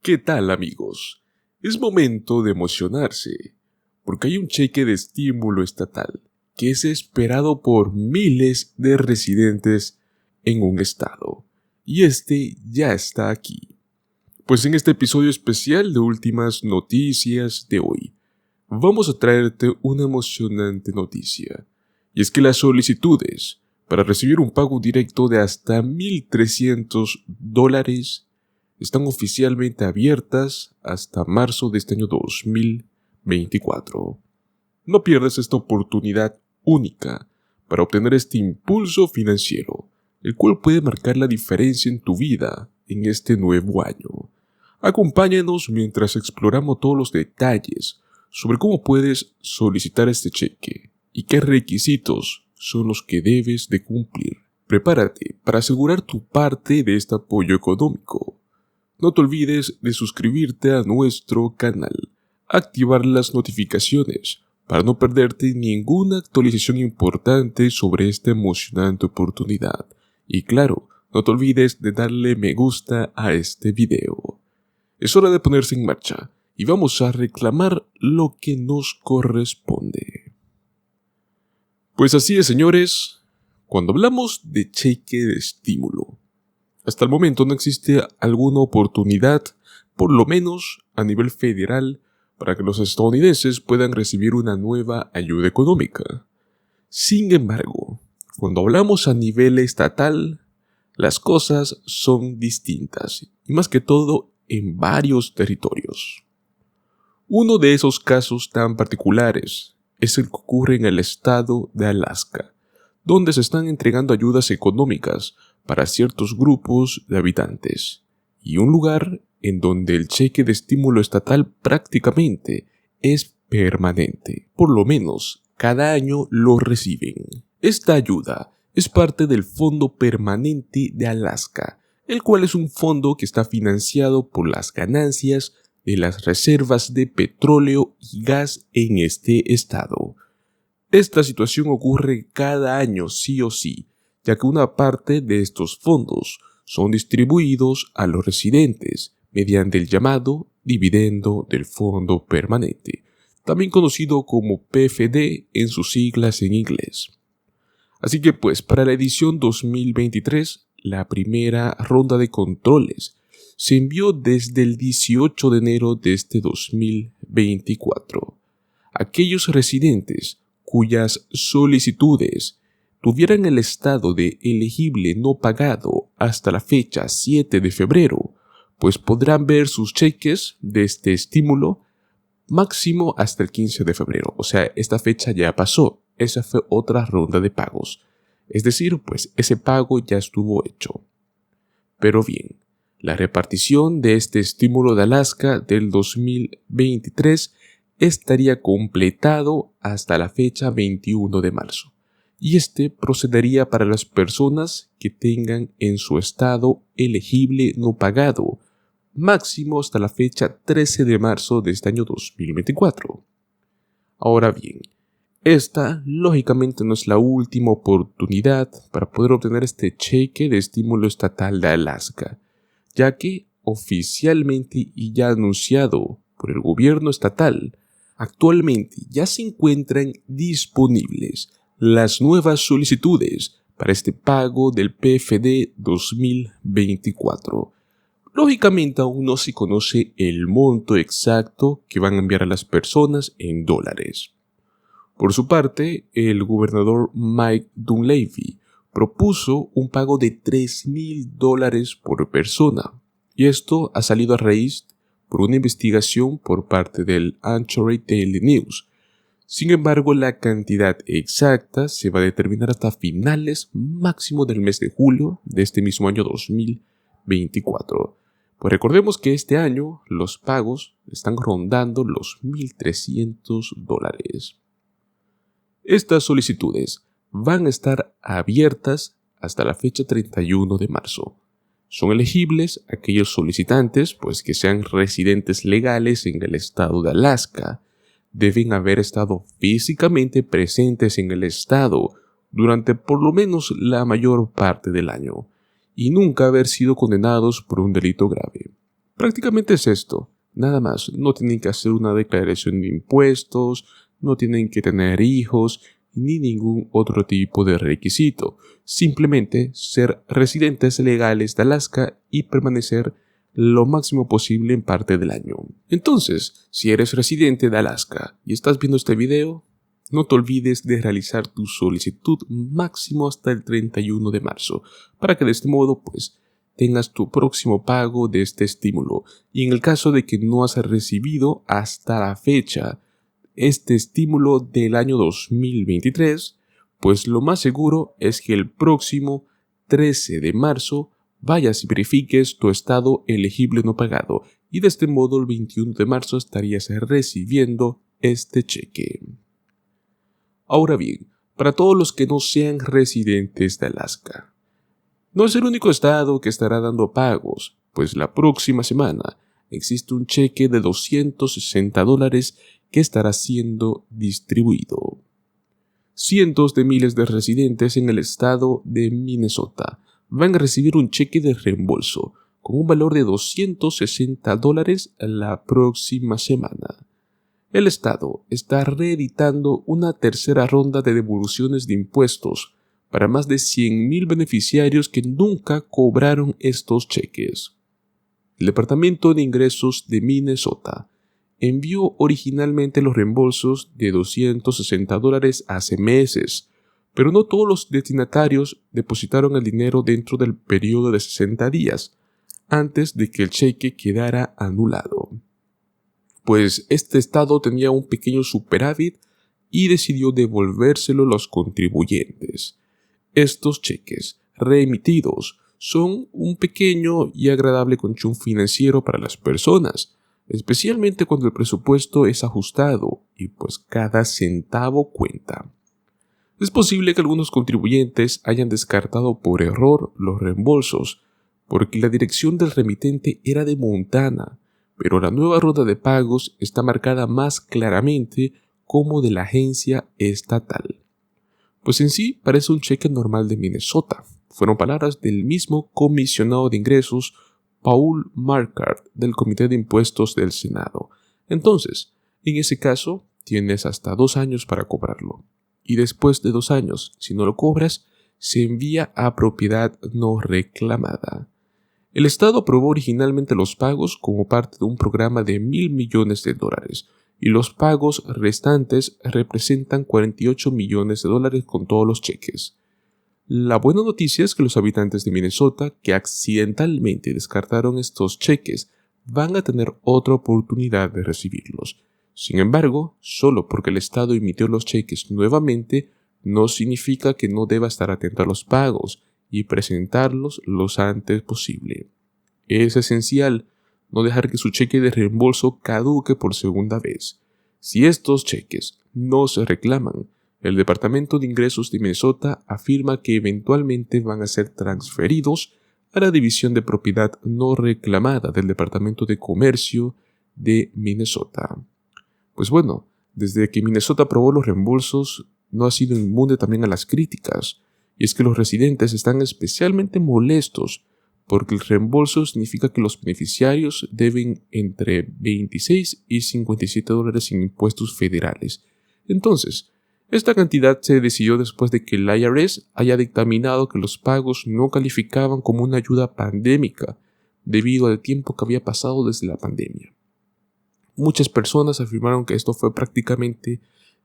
¿Qué tal, amigos? Es momento de emocionarse, porque hay un cheque de estímulo estatal que es esperado por miles de residentes en un estado, y este ya está aquí. Pues en este episodio especial de Últimas Noticias de hoy, vamos a traerte una emocionante noticia, y es que las solicitudes para recibir un pago directo de hasta $1,300 están oficialmente abiertas hasta marzo de este año 2024. No pierdas esta oportunidad única para obtener este impulso financiero, el cual puede marcar la diferencia en tu vida en este nuevo año. Acompáñanos mientras exploramos todos los detalles sobre cómo puedes solicitar este cheque y qué requisitos son los que debes de cumplir. Prepárate para asegurar tu parte de este apoyo económico. No te olvides de suscribirte a nuestro canal, activar las notificaciones para no perderte ninguna actualización importante sobre esta emocionante oportunidad. Y claro, no te olvides de darle me gusta a este video. Es hora de ponerse en marcha y vamos a reclamar lo que nos corresponde. Pues así es, señores, cuando hablamos de cheque de estímulo, hasta el momento no existe alguna oportunidad, por lo menos a nivel federal, para que los estadounidenses puedan recibir una nueva ayuda económica. Sin embargo, cuando hablamos a nivel estatal, las cosas son distintas, y más que todo en varios territorios. Uno de esos casos tan particulares es el que ocurre en el estado de Alaska, donde se están entregando ayudas económicas para ciertos grupos de habitantes, y un lugar en donde el cheque de estímulo estatal prácticamente es permanente. Por lo menos, cada año lo reciben. Esta ayuda es parte del Fondo Permanente de Alaska, el cual es un fondo que está financiado por las ganancias de las reservas de petróleo y gas en este estado. Esta situación ocurre cada año sí o sí, ya que una parte de estos fondos son distribuidos a los residentes mediante el llamado dividendo del fondo permanente, también conocido como PFD en sus siglas en inglés. Así que pues para la edición 2023, la primera ronda de controles se envió desde el 18 de enero de este 2024. Aquellos residentes cuyas solicitudes tuvieran el estado de elegible no pagado hasta la fecha 7 de febrero, pues podrán ver sus cheques de este estímulo máximo hasta el 15 de febrero. O sea, esta fecha ya pasó. Esa fue otra ronda de pagos. Es decir, pues ese pago ya estuvo hecho. Pero bien, la repartición de este estímulo de Alaska del 2023 estaría completado hasta la fecha 21 de marzo. Y este procedería para las personas que tengan en su estado elegible no pagado, máximo hasta la fecha 13 de marzo de este año 2024. Ahora bien, esta lógicamente no es la última oportunidad para poder obtener este cheque de estímulo estatal de Alaska, ya que oficialmente y ya anunciado por el gobierno estatal, actualmente ya se encuentran disponibles las nuevas solicitudes para este pago del PFD 2024. Lógicamente aún no se conoce el monto exacto que van a enviar a las personas en dólares. Por su parte, el gobernador Mike Dunleavy propuso un pago de $3,000 por persona, y esto ha salido a raíz por una investigación por parte del Anchorage Daily News. Sin embargo, la cantidad exacta se va a determinar hasta finales máximo del mes de julio de este mismo año 2024. Pues recordemos que este año los pagos están rondando los $1,300. Estas solicitudes van a estar abiertas hasta la fecha 31 de marzo. Son elegibles aquellos solicitantes pues que sean residentes legales en el estado de Alaska. Deben haber estado físicamente presentes en el estado durante por lo menos la mayor parte del año y nunca haber sido condenados por un delito grave. Prácticamente es esto, nada más. No tienen que hacer una declaración de impuestos, no tienen que tener hijos, ni ningún otro tipo de requisito. Simplemente ser residentes legales de Alaska y permanecer lo máximo posible en parte del año. Entonces, si eres residente de Alaska y estás viendo este video, no te olvides de realizar tu solicitud máximo hasta el 31 de marzo, para que de este modo, tengas tu próximo pago de este estímulo. Y en el caso de que no has recibido hasta la fecha este estímulo del año 2023, pues lo más seguro es que el próximo 13 de marzo vayas y verifiques tu estado elegible no pagado, y de este modo el 21 de marzo estarías recibiendo este cheque. Ahora bien, para todos los que no sean residentes de Alaska, no es el único estado que estará dando pagos, pues la próxima semana existe un cheque de $260 que estará siendo distribuido. Cientos de miles de residentes en el estado de Minnesota van a recibir un cheque de reembolso con un valor de $260 la próxima semana. El estado está reeditando una tercera ronda de devoluciones de impuestos para más de 100,000 beneficiarios que nunca cobraron estos cheques. El Departamento de Ingresos de Minnesota envió originalmente los reembolsos de $260 hace meses, pero no todos los destinatarios depositaron el dinero dentro del periodo de 60 días, antes de que el cheque quedara anulado. Pues este estado tenía un pequeño superávit y decidió devolvérselo a los contribuyentes. Estos cheques reemitidos son un pequeño y agradable colchón financiero para las personas, especialmente cuando el presupuesto es ajustado y cada centavo cuenta. Es posible que algunos contribuyentes hayan descartado por error los reembolsos, porque la dirección del remitente era de Montana, pero la nueva ronda de pagos está marcada más claramente como de la agencia estatal. Pues en sí parece un cheque normal de Minnesota. Fueron palabras del mismo comisionado de ingresos, Paul Marquardt, del Comité de Impuestos del Senado. Entonces, en ese caso, tienes hasta 2 años para cobrarlo. Y después de 2 años, si no lo cobras, se envía a propiedad no reclamada. El Estado aprobó originalmente los pagos como parte de un programa de $1,000 millones, y los pagos restantes representan $48 millones con todos los cheques. La buena noticia es que los habitantes de Minnesota que accidentalmente descartaron estos cheques van a tener otra oportunidad de recibirlos. Sin embargo, solo porque el Estado emitió los cheques nuevamente, no significa que no deba estar atento a los pagos y presentarlos lo antes posible. Es esencial no dejar que su cheque de reembolso caduque por segunda vez. Si estos cheques no se reclaman, el Departamento de Ingresos de Minnesota afirma que eventualmente van a ser transferidos a la División de Propiedad No Reclamada del Departamento de Comercio de Minnesota. Pues bueno, desde que Minnesota aprobó los reembolsos, no ha sido inmune también a las críticas, y es que los residentes están especialmente molestos porque el reembolso significa que los beneficiarios deben entre $26 y $57 en impuestos federales. Entonces, esta cantidad se decidió después de que el IRS haya dictaminado que los pagos no calificaban como una ayuda pandémica debido al tiempo que había pasado desde la pandemia. Muchas personas afirmaron que esto fue prácticamente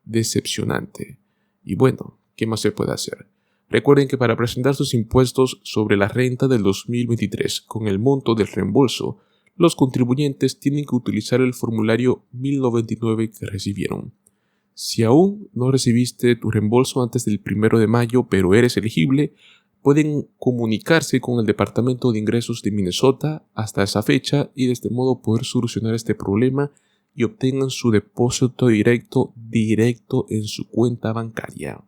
decepcionante. Y bueno, ¿qué más se puede hacer? Recuerden que para presentar sus impuestos sobre la renta del 2023 con el monto del reembolso, los contribuyentes tienen que utilizar el formulario 1099 que recibieron. Si aún no recibiste tu reembolso antes del 1 de mayo, pero eres elegible, pueden comunicarse con el Departamento de Ingresos de Minnesota hasta esa fecha y de este modo poder solucionar este problema y obtengan su depósito directo en su cuenta bancaria.